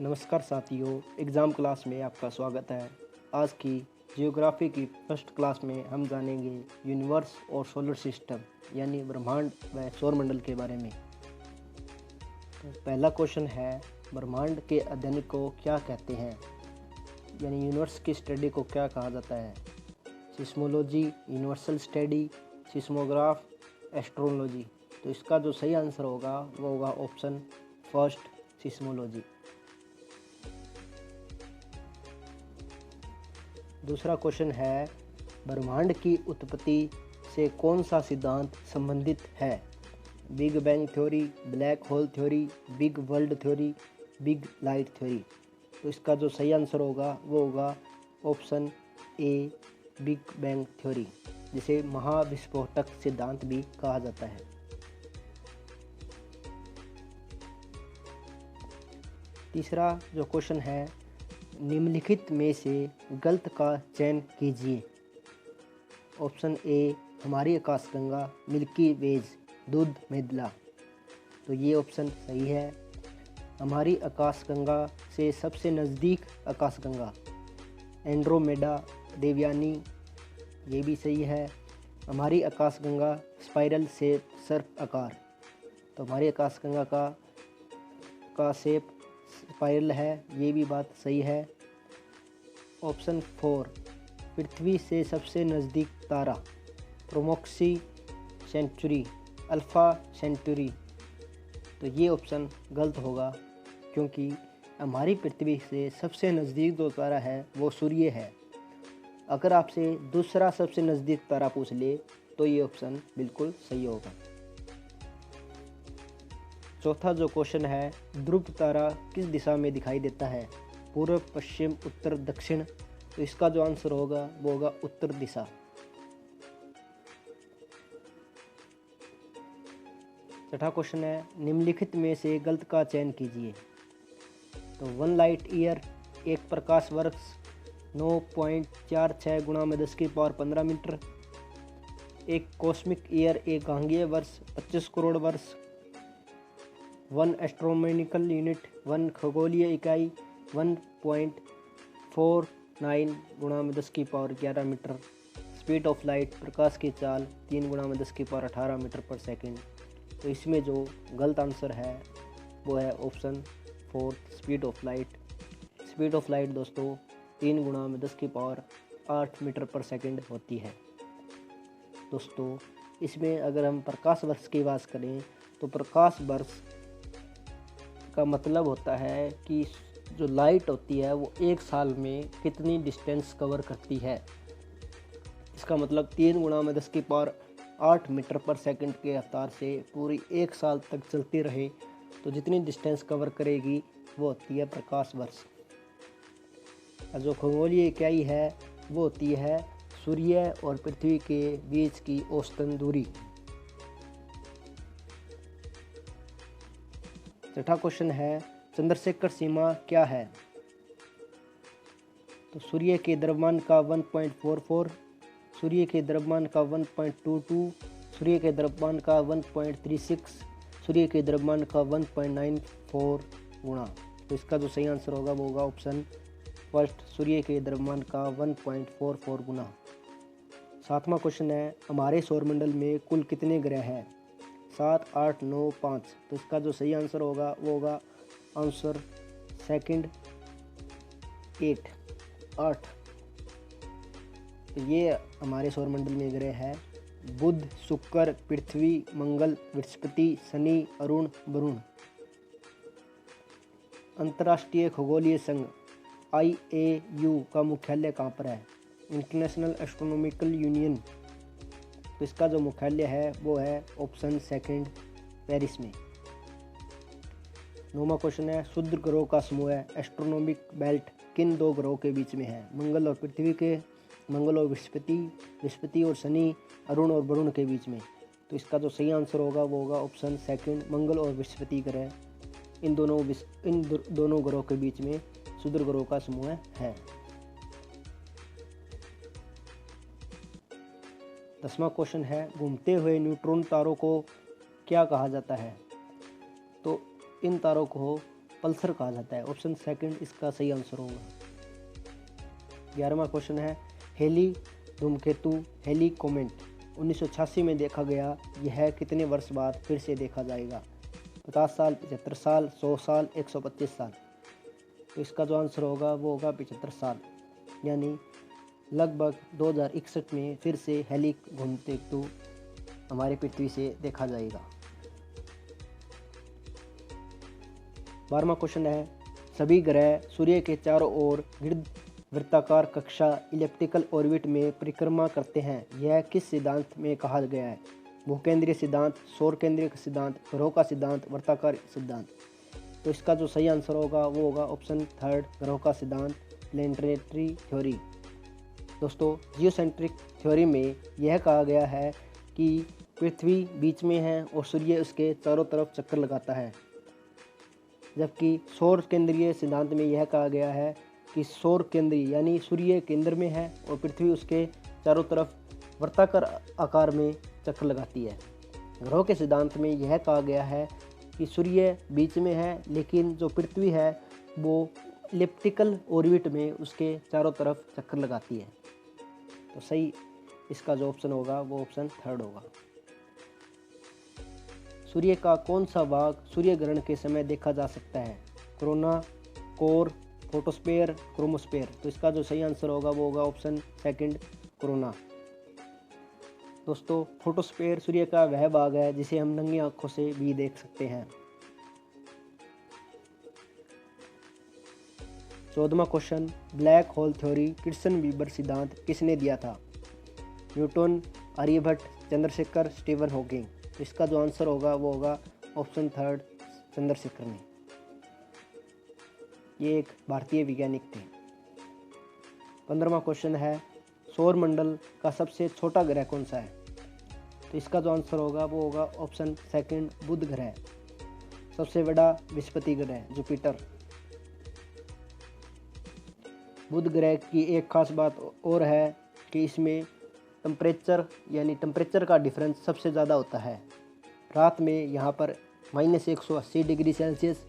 नमस्कार साथियों, exam class में आपका स्वागत है। आज की जियोग्राफी की फर्स्ट क्लास में हम जानेंगे यूनिवर्स और सोलर सिस्टम यानी ब्रह्मांड व सौरमंडल के बारे में। तो पहला क्वेश्चन है, ब्रह्मांड के अध्ययन को क्या कहते हैं, यानी यूनिवर्स की स्टडी को क्या कहा जाता है। Seismology, universal study, seismograph, astronology. तो इसका जो सही आंसर होगा वो होगा ऑप्शन फर्स्ट, सिस्मोलॉजी। दूसरा क्वेश्चन है, ब्रह्मांड की उत्पत्ति से कौन सा सिद्धांत संबंधित है। Big bang theory, black hole theory, big world theory, big light theory. तो इसका जो सही आंसर होगा वो होगा option A, big bang theory, जिसे महाविस्फोटक सिद्धांत भी कहा जाता है। तीसरा जो क्वेश्चन है, निम्नलिखित में से गलत का चयन कीजिए। ऑप्शन ए, हमारी आकाशगंगा, मिल्की वेज, दूध मेदला। तो ये ऑप्शन सही है। हमारी आकाशगंगा से सबसे नज़दीक आकाशगंगा एंड्रोमेडा देवयानी, ये भी सही है। हमारी आकाशगंगा स्पाइरल शेप, सर्प आकार। तो हमारी आकाशगंगा का शेप स्पाइरल है, ये भी बात सही है। ऑप्शन 4, पृथ्वी से सबसे नज़दीक तारा प्रोमोक्सी सेंचुरी, अल्फ़ा सेंचुरी। तो ये ऑप्शन गलत होगा, क्योंकि हमारी पृथ्वी से सबसे नज़दीक जो तारा है वो सूर्य है। अगर आपसे दूसरा सबसे नज़दीक तारा पूछ ले तो ये ऑप्शन बिल्कुल सही होगा। चौथा जो क्वेश्चन है, ध्रुव तारा किस दिशा में दिखाई देता है। पूर्व, पश्चिम, उत्तर, दक्षिण। तो इसका जो आंसर होगा वो होगा उत्तर दिशा। छठा क्वेश्चन है, निम्नलिखित में से गलत का चयन कीजिए। तो 1 लाइट ईयर, एक प्रकाश वर्ष 9.46 गुणा में 10 की पावर 15 मीटर। एक कॉस्मिक ईयर, एक गांगीय वर्ष 25 करोड़ वर्ष। 1 एस्ट्रोनॉमिकल यूनिट, 1 खगोलीय इकाई 1.49 गुणा में 10 की पावर 11 मीटर। स्पीड ऑफ लाइट, प्रकाश की चाल 3 गुणा में 10 की पावर 18 मीटर पर सेकंड। तो इसमें जो गलत आंसर है वो है option 4, speed of light. Speed of light दोस्तों 3 गुणा में 10 की पावर 8 मीटर पर सेकंड होती है। दोस्तों इसमें अगर हम प्रकाश वर्ष की बात करें तो प्रकाश वर्ष का मतलब होता है कि जो लाइट होती है वो एक साल में कितनी डिस्टेंस कवर करती है। इसका मतलब 3 गुणा में 10 की पावर 8 मीटर पर सेकंड के रफ्तार से पूरी एक साल तक चलती रहे तो जितनी डिस्टेंस कवर करेगी वो होती है प्रकाश वर्ष। और जो खगोलीय इकाई है वो होती है सूर्य और पृथ्वी के बीच की औसतन दूरी। छठा क्वेश्चन है, चंद्रशेखर सीमा क्या है। तो सूर्य के द्रव्यमान का 1.44, सूर्य के द्रव्यमान का 1.22, सूर्य के द्रव्यमान का 1.36, सूर्य के द्रव्यमान का 1.94 गुणा। तो इसका जो सही आंसर होगा वो होगा ऑप्शन फर्स्ट, सूर्य के द्रव्यमान का 1.44 गुना। सातवां क्वेश्चन है, हमारे सौरमंडल में कुल कितने ग्रह हैं। 7, 8, 9, 5। तो इसका जो सही आंसर होगा वो होगा आंसर सेकंड, 8। तो ये हमारे सौरमंडल में ग्रह है बुध, शुक्र, पृथ्वी, मंगल, बृहस्पति, शनि, अरुण, वरुण। अंतर्राष्ट्रीय खगोलीय संघ IAU का मुख्यालय कहाँ पर है। International astronomical union. तो इसका जो मुख्यालय है वो है ऑप्शन सेकंड, पेरिस में। 9वां क्वेश्चन है, शुद्ध ग्रहों का समूह है एस्ट्रोनॉमिक बेल्ट किन 2 ग्रहों के बीच में है। मंगल और पृथ्वी के, मंगल और बृहस्पति, बृहस्पति और शनि, अरुण और वरुण के बीच में। तो इसका जो सही आंसर होगा वो होगा ऑप्शन सेकंड, मंगल और बृहस्पति ग्रह। इन दोनों ग्रहों के बीच में शुद्ध ग्रहों का समूह है। 10वां क्वेश्चन है, घूमते हुए न्यूट्रॉन तारों को क्या कहा जाता है। तो इन तारों को पल्सर कहा जाता है। ऑप्शन सेकंड इसका सही आंसर होगा। 11वां क्वेश्चन है हेली धूमकेतु हेली कोमेट 1986 में देखा गया, यह कितने वर्ष बाद फिर से देखा जाएगा? 50 साल, 75 साल, 100 साल, 125 साल। तो इसका जो आंसर होगा वो होगा 75 साल, यानी लगभग 2061 में फिर से हेली धूमकेतु हमारे पृथ्वी से देखा जाएगा। 12वां क्वेश्चन है सभी ग्रह सूर्य के चारों ओर वृत्ताकार कक्षा इलिप्टिकल ऑर्बिट में परिक्रमा करते हैं, यह किस सिद्धांत में कहा गया है? भूकेंद्रीय सिद्धांत, सौर केंद्रीय सिद्धांत, ग्रहों का सिद्धांत, वर्ताकार सिद्धांत। तो इसका जो सही आंसर होगा वो होगा ऑप्शन थर्ड, ग्रहों का सिद्धांत, प्लैनेटरी थ्योरी। दोस्तों, जियोसेंट्रिक थ्योरी में यह कहा गया है कि पृथ्वी बीच में है और सूर्य उसके चारों तरफ चक्कर लगाता है, जबकि सौर केंद्रीय सिद्धांत में यह कहा गया है कि सौर केंद्रीय यानी सूर्य केंद्र में है और पृथ्वी उसके चारों तरफ वर्ताकार आकार में चक्कर लगाती है। ग्रहों के सिद्धांत में यह कहा गया है कि सूर्य बीच में है, लेकिन जो पृथ्वी है वो इलिप्टिकल ऑर्बिट में उसके चारों तरफ चक्कर लगाती है। तो सही इसका जो ऑप्शन होगा वो ऑप्शन थर्ड होगा। सूर्य का कौन सा भाग सूर्य ग्रहण के समय देखा जा सकता है? Corona, core, photosphere, chromosphere. तो इसका जो सही आंसर होगा वो होगा ऑप्शन सेकंड, कोरोना। दोस्तों, फोटोस्फीयर सूर्य का वह भाग है जिसे हम नंगी आंखों से भी देख सकते हैं। 14वां क्वेश्चन ब्लैक होल थ्योरी क्रिस्टन वीबर सिद्धांत किसने दिया था? Newton, Aryabhata, Chandrasekhar, Stephen Hawking. तो इसका जो आंसर होगा वो होगा ऑप्शन थर्ड, चंद्रशेखर ने। ये एक भारतीय वैज्ञानिक थे। 15वां क्वेश्चन है सौर मंडल का सबसे छोटा ग्रह कौन सा है? तो इसका जो आंसर होगा वो होगा ऑप्शन सेकंड, बुध ग्रह। सबसे बड़ा बृहस्पति ग्रह, जुपिटर। बुध ग्रह की एक खास बात और है कि इसमें टेम्परेचर का डिफरेंस सबसे ज़्यादा होता है। रात में यहाँ पर -180 डिग्री सेल्सियस,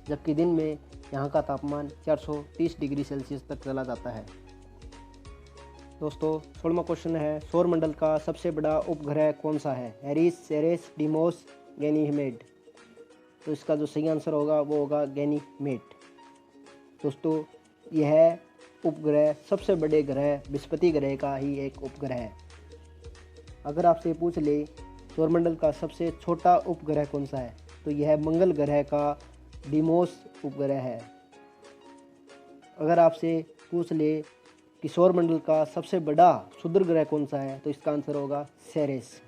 जबकि दिन में यहाँ का तापमान 430 डिग्री सेल्सियस तक चला जाता है। दोस्तों, 16वां क्वेश्चन है सौरमंडल का सबसे बड़ा उपग्रह कौन सा है? Eris, Ceres, Deimos, Ganymede. तो इसका जो सही आंसर होगा वो होगा गैनीमेड। दोस्तों, यह उपग्रह सबसे बड़े ग्रह बृहस्पति ग्रह का ही एक उपग्रह है। अगर आपसे पूछ ले सौरमंडल का सबसे छोटा उपग्रह कौन सा है, तो यह मंगल ग्रह का डिमोस उपग्रह है। अगर आपसे पूछ ले कि सौरमंडल का सबसे बड़ा क्षुद्र ग्रह कौन सा है, तो इसका आंसर होगा सेरेस।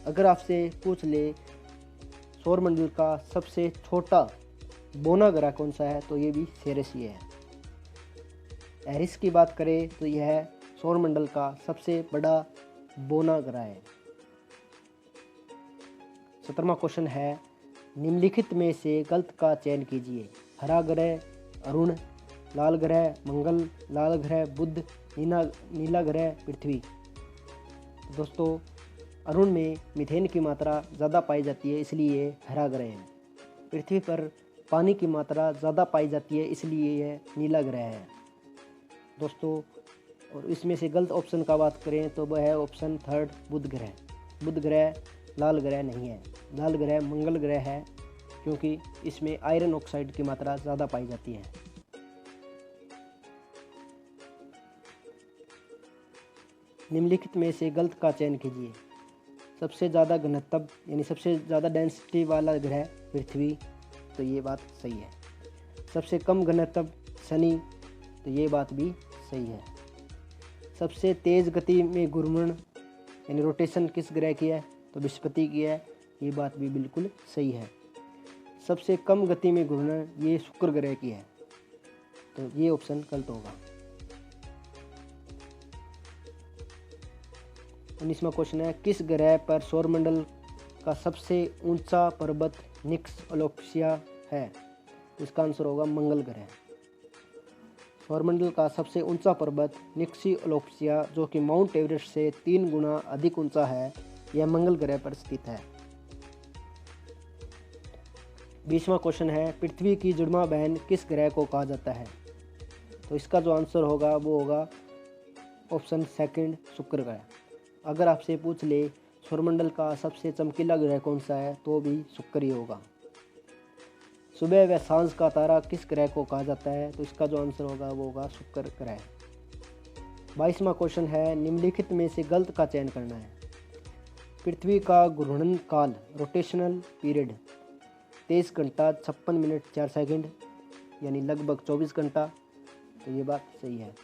अगर आपसे पूछ ले सौरमंडल का सबसे छोटा बोना ग्रह कौन सा है, तो ये भी सेरेस ही है। एरिस की बात करें तो यह सौरमंडल का सबसे बड़ा बोना ग्रह है। 17वां क्वेश्चन है निम्नलिखित में से गलत का चयन कीजिए। हरा ग्रह, अरुण, लाल ग्रह, मंगल, लाल ग्रह, बुध, नीला ग्रह, पृथ्वी। दोस्तों, अरुण में मीथेन की मात्रा ज़्यादा पाई जाती है, इसलिए हरा ग्रह है। पृथ्वी पर पानी की मात्रा ज़्यादा पाई जाती है, इसलिए यह नीला ग्रह है। दोस्तों, और इसमें से गलत ऑप्शन का बात करें तो वह है ऑप्शन थर्ड, बुध ग्रह। बुध ग्रह लाल ग्रह नहीं है। लाल ग्रह मंगल ग्रह है, क्योंकि इसमें आयरन ऑक्साइड की मात्रा ज़्यादा पाई जाती है। निम्नलिखित में से गलत का चयन कीजिए। सबसे ज़्यादा घनत्व यानी सबसे ज़्यादा डेंसिटी वाला ग्रह पृथ्वी, तो ये बात सही है। सबसे कम घनत्व शनि, तो ये बात भी सही है। सबसे तेज़ गति में घूर्णन यानी रोटेशन किस ग्रह की है, तो बृहस्पति की है, ये बात भी बिल्कुल सही है। सबसे कम गति में घूर्णन ये शुक्र ग्रह की है, तो ये ऑप्शन गलत होगा। 19वां क्वेश्चन है किस ग्रह पर सौरमंडल का सबसे ऊंचा पर्वत निक्स ओलोप्सिया है? इसका आंसर होगा मंगल ग्रह। सौरमंडल का सबसे ऊंचा पर्वत निक्सी ओलोप्सिया, जो कि माउंट एवरेस्ट से 3 गुना अधिक ऊंचा है, यह मंगल ग्रह पर स्थित है। 20वां क्वेश्चन है, पृथ्वी की जुड़वा बहन किस ग्रह को कहा जाता है? तो इसका जो आंसर होगा वो होगा ऑप्शन सेकंड, शुक्र ग्रह। अगर आपसे पूछ ले सौरमंडल का सबसे चमकीला ग्रह कौन सा है, तो भी शुक्र ही होगा। सुबह व सांझ का तारा किस ग्रह को कहा जाता है? तो इसका जो आंसर होगा वो होगा शुक्र ग्रह। 22वां क्वेश्चन है, निम्नलिखित में से गलत का चयन करना है। पृथ्वी का घूर्णन काल रोटेशनल पीरियड 23 घंटा 56 मिनट 4 सेकंड यानी लगभग 24 घंटा, तो ये बात सही है।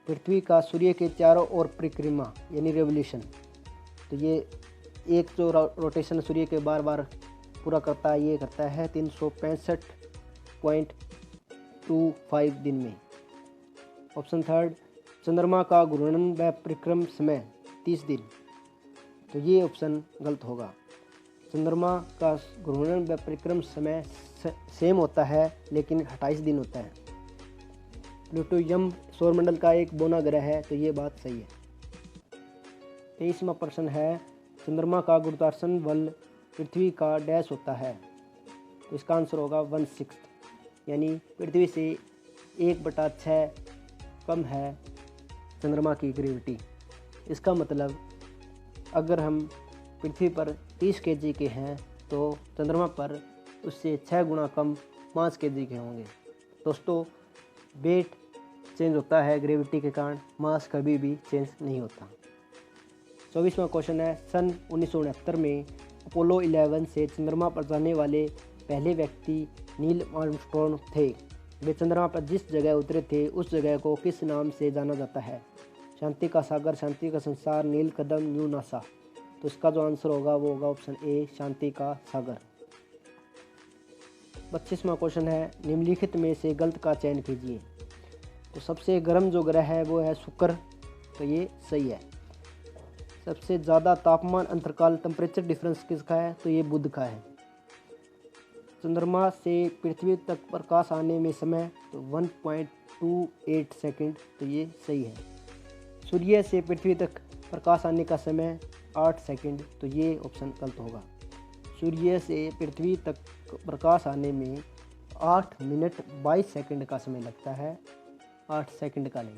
पृथ्वी का सूर्य के चारों ओर परिक्रमा यानी रेवोल्यूशन, तो ये एक जो रोटेशन सूर्य के बार बार पूरा करता है ये करता है 365.25 दिन में। ऑप्शन थर्ड, चंद्रमा का घूर्णन व परिक्रम समय 30 दिन, तो ये ऑप्शन गलत होगा। चंद्रमा का घूर्णन व परिक्रम समय सेम होता है लेकिन 28 दिन होता है। प्लूटो यम सौरमंडल का एक बौना ग्रह है, तो ये बात सही है। 23वां प्रश्न है, चंद्रमा का गुरुत्वाकर्षण बल पृथ्वी का डैश होता है? तो इसका आंसर होगा 1/6 यानी पृथ्वी से 1/6 कम है चंद्रमा की ग्रेविटी। इसका मतलब अगर हम पृथ्वी पर 30 kg के हैं तो चंद्रमा पर उससे 6 गुना कम 5 kg के होंगे। दोस्तों, वेट चेंज होता है ग्रेविटी के कारण, मास कभी भी चेंज नहीं होता। 24वां क्वेश्चन है, सन 1969 में अपोलो 11 से चंद्रमा पर जाने वाले पहले व्यक्ति नील आर्मस्ट्रॉन्ग थे। वे चंद्रमा पर जिस जगह उतरे थे उस जगह को किस नाम से जाना जाता है? शांति का सागर, शांति का संसार, नील कदम, न्यू नासा। तो इसका जो आंसर होगा वो होगा ऑप्शन ए, शांति का सागर। 25वां क्वेश्चन है, निम्नलिखित में से गलत का चयन कीजिए। तो सबसे गर्म जो ग्रह है वो है शुक्र, तो ये सही है। सबसे ज़्यादा तापमान अंतरकाल टेम्परेचर डिफरेंस किसका है? तो ये बुध का है। चंद्रमा से पृथ्वी तक प्रकाश आने में समय तो 1.28 सेकंड, तो ये सही है। सूर्य से पृथ्वी तक प्रकाश आने का समय 8 सेकंड, तो ये ऑप्शन गलत होगा। सूर्य से पृथ्वी तक प्रकाश आने में 8 मिनट 22 सेकंड का समय लगता है, 8 सेकंड का नहीं।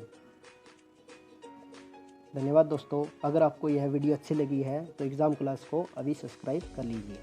धन्यवाद दोस्तों। अगर आपको यह वीडियो अच्छी लगी है तो एग्ज़ाम क्लास को अभी सब्सक्राइब कर लीजिए।